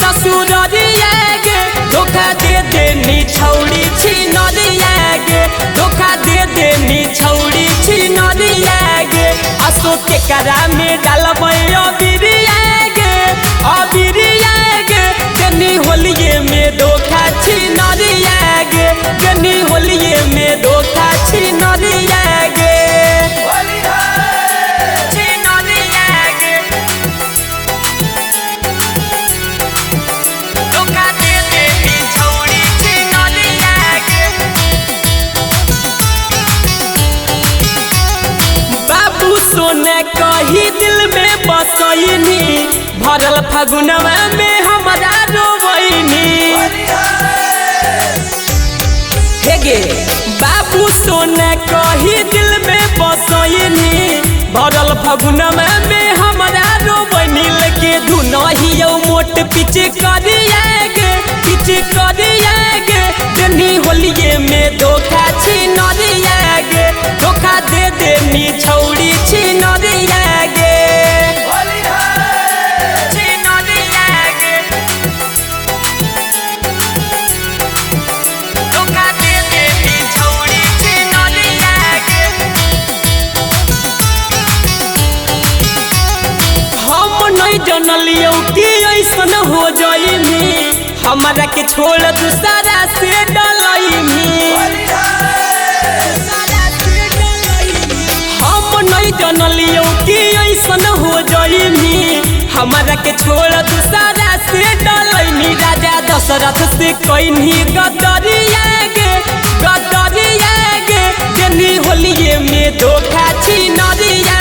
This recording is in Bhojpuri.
ससुरारिया गे धोखा दे देनी छौड़ी छिनरिया गे धोखा दे देनी छौड़ी छिनरिया गे अशोक के करा में डालबै अबिरिया गे जनी होलिये में धोखा छिनरिया गे जनी होलिये में धोखा छिनरिया गे सोने कही दिल में बसैनी भरल फगुनवा में हमारा रोवैनी हे गे बाबू सोने कही दिल में बसैनी भरल फगुनवा में हमारा रोवैनी लेके धुनहियो मोट पीछे करिया गे जनी होलिये में धोखा छिनरिया गे धोखा दे देनी छौड़ी छिनरिया गे धोखा दे देनी छौड़ी छिनरिया गे हम नहीं जनलियो कि ऐसन हो जाइमी हमारा के छोड़ दूसरा से डलैमी हम नहीं जनलियो कि ऐसन हो जाइमी हमारा के छोड़ दूसरा से डलैमी राजा दशरथ से कहनी गदरिया गे जनी होलिये में धोखा छिनरिया